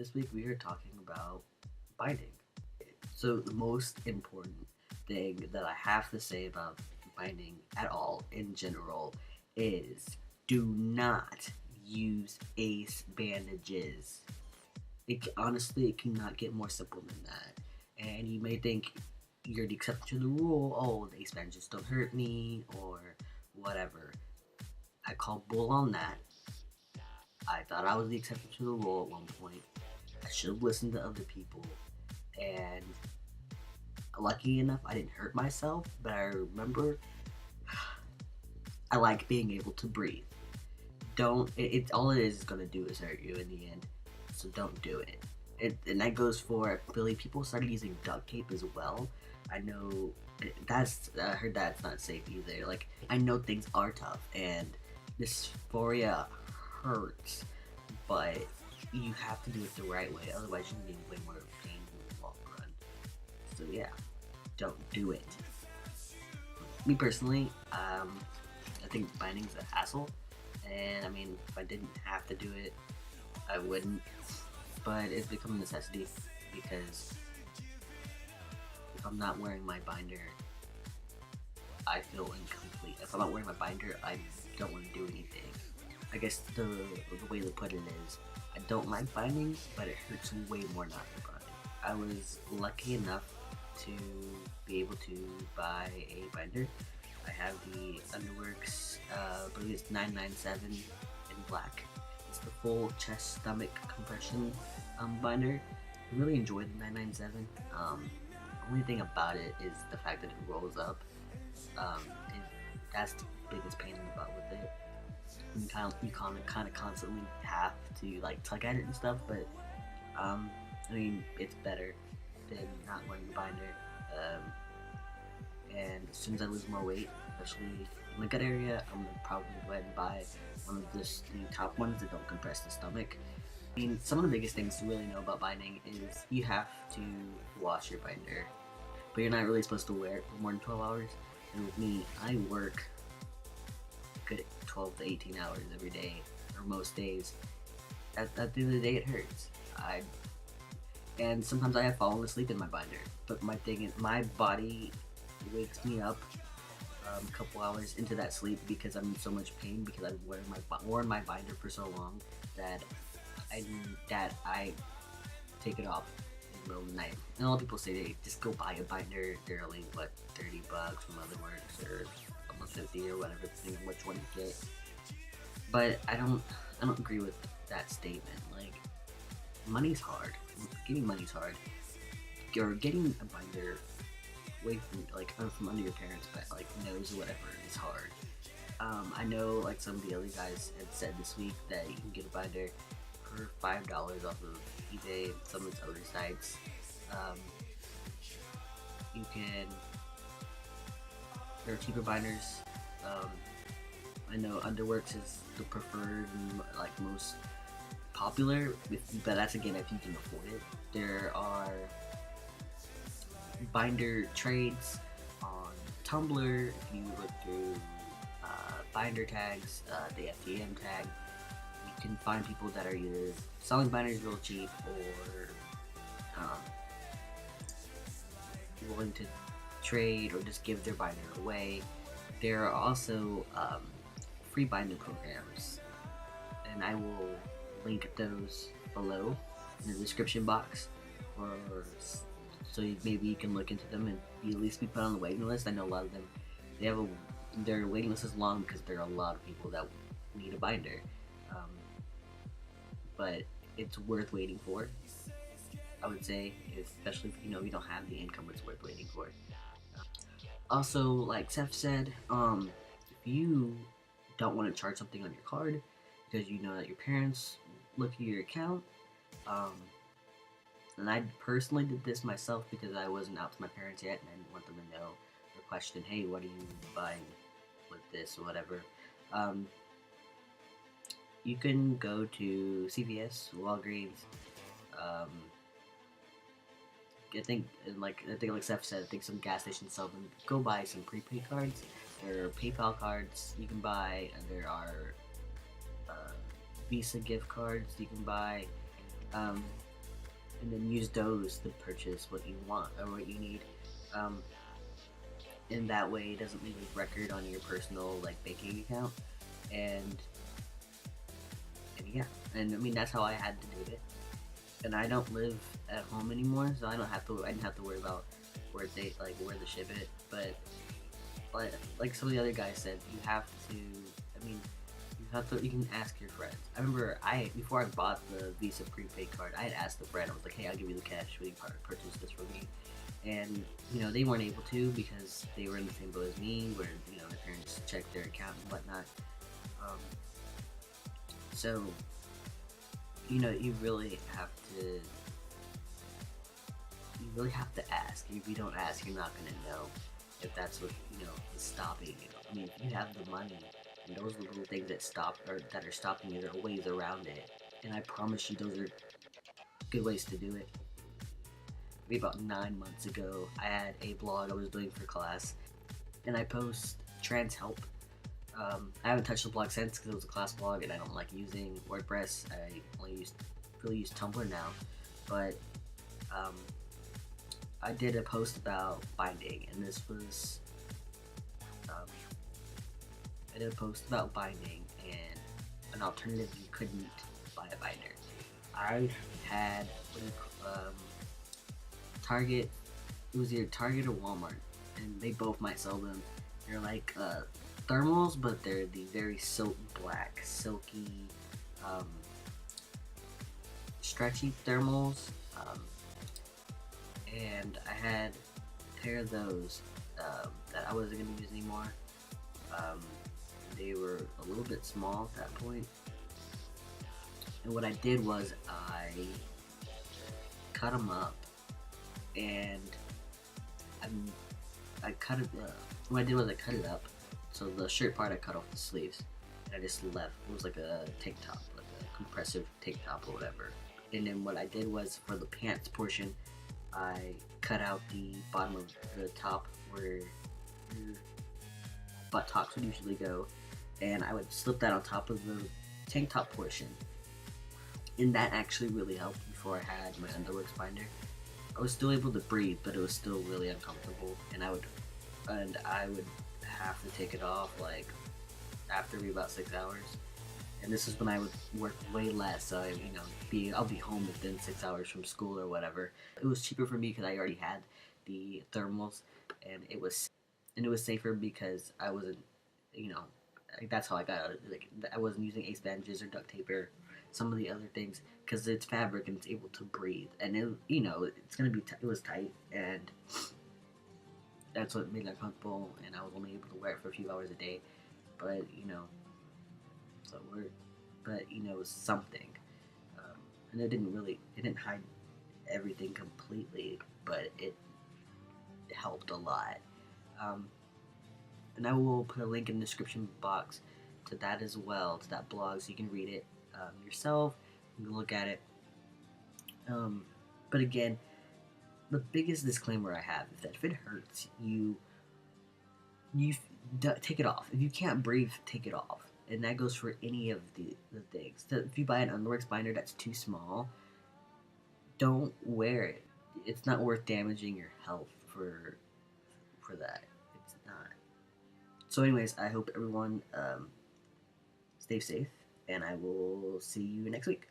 This week we are talking about binding. So, the most important thing that I have to say about binding at all in general is do not use ACE bandages. Honestly, it cannot get more simple than that. And you may think you're the exception to the rule. Oh, the ACE bandages don't hurt me, or whatever. I call bull on that. I thought I was the exception to the rule at one point. I should have listened to other people, and lucky enough, I didn't hurt myself. But I remember I like being able to breathe. Don't. All it is gonna do is hurt you in the end. So don't do it. And that goes for, I believe people started using duct tape as well. I know I heard that's not safe either. Like, I know things are tough and dysphoria hurts, but you have to do it the right way. Otherwise, you're gonna be in way more pain in the long run. So yeah, don't do it. Me personally, I think binding's a hassle, and I mean, if I didn't have to do it, I wouldn't. But it's become a necessity because if I'm not wearing my binder, I feel incomplete. If I'm not wearing my binder, I don't want to do anything. I guess the way to put it is, I don't like binding, but it hurts way more not to bind. I was lucky enough to be able to buy a binder. I have the Underworks, I believe it's 997 in black. It's the full chest stomach compression binder. I really enjoy the 997. Only thing about it is the fact that it rolls up. That's the biggest pain in the butt with it. You kind of constantly have to like tug at it and stuff, but I mean, it's better than not wearing the binder. And as soon as I lose more weight, especially in the gut area, I'm gonna probably go ahead and buy one of the top ones that don't compress the stomach. I mean, some of the biggest things to really know about binding is you have to wash your binder, but you're not really supposed to wear it for more than 12 hours. And with me, I work a good 12 to 18 hours every day, or most days. At the end of the day, it hurts. And sometimes I have fallen asleep in my binder, but my thing is, my body wakes me up a couple hours into that sleep because I'm in so much pain because I've worn my binder for so long that I take it off in the middle of the night. And a lot of people say they just go buy a binder. They're only $30 from Otherworks or almost 50 or whatever, depending on which one you get. But I don't agree with that statement. Like, money's hard. Getting money's hard. Or getting a binder away from under your parents' nose or whatever is hard. I know like some of the other guys had said this week that you can get a binder for $5 off of eBay and some of its other sites. There are cheaper binders. I know Underworks is the preferred and most popular, but that's again if you can afford it. There are binder trades on Tumblr. If you look through binder tags, the FTM tag, you can find people that are either selling binders real cheap or willing to trade or just give their binder away. There are also free binder programs, and I will link those below in the description box, so maybe you can look into them and at least be put on the waiting list. I know a lot of them, their waiting list is long because there are a lot of people that need a binder, but it's worth waiting for, I would say, especially if you don't have the income. It's worth waiting for. Also, like Seth said, if you don't want to charge something on your card because you know that your parents look at your account, and I personally did this myself because I wasn't out to my parents yet and I didn't want them to know or question, hey, what are you buying with this or whatever. You can go to CVS, Walgreens, I think like Seth said, I think some gas stations sell them. Go buy some prepaid cards. There are PayPal cards you can buy, and there are Visa gift cards you can buy. and then use those to purchase what you want or what you need. Um, in that way, it doesn't leave a record on your personal like banking account, and yeah, and I mean that's how I had to do it. And I don't live at home anymore, so I didn't have to worry about where to ship it. But like some of the other guys said, you have to. I mean, you can ask your friends. I remember before I bought the Visa prepaid card, I had asked a friend. I was like, "Hey, I'll give you the cash. Will you purchase this for me?" And they weren't able to because they were in the same boat as me, where their parents checked their account and whatnot. Um, so you really have to ask. If you don't ask, you're not gonna know if that's what is stopping you. I mean, if you have the money, and those are the little things that are stopping you, there are ways around it. And I promise you, those are good ways to do it. Maybe about 9 months ago, I had a blog I was doing for class, and I post trans help. I haven't touched the blog since because it was a class blog, and I don't like using WordPress. I only really use Tumblr now, but I did a post about binding, and this was I did a post about binding and an alternative you couldn't buy a binder. I had Target. It was either Target or Walmart, and they both might sell them. They're like thermals, but they're the very silky, um, stretchy thermals. And I had a pair of those that I wasn't going to use anymore. They were a little bit small at that point. And what I did was I cut them up, and I cut it. What I did was I cut it up. So the shirt part I cut off the sleeves, and I just left. It was like a tank top, like a compressive tank top or whatever. And then what I did was for the pants portion, I cut out the bottom of the top where your buttocks would usually go, and I would slip that on top of the tank top portion. And that actually really helped before I had my underworks binder. I was still able to breathe, but it was still really uncomfortable, and I would have to take it off like after about 6 hours. And this is when I would work way less. So I'll be home within 6 hours from school or whatever. It was cheaper for me because I already had the thermals, and it was safer because I wasn't, that's how I got it. Like I wasn't using ace bandages or duct tape or some of the other things because it's fabric and it's able to breathe. And it was tight, and that's what made it uncomfortable. And I was only able to wear it for a few hours a day, but it was something. And it didn't hide everything completely, but it helped a lot. And I will put a link in the description box to that as well, to that blog, so you can read it yourself. You can look at it. But again, the biggest disclaimer I have is that if it hurts, you take it off. If you can't breathe, take it off. And that goes for any of the things. So if you buy an underworks binder that's too small, don't wear it. It's not worth damaging your health for that. It's not. So anyways, I hope everyone stay safe, and I will see you next week.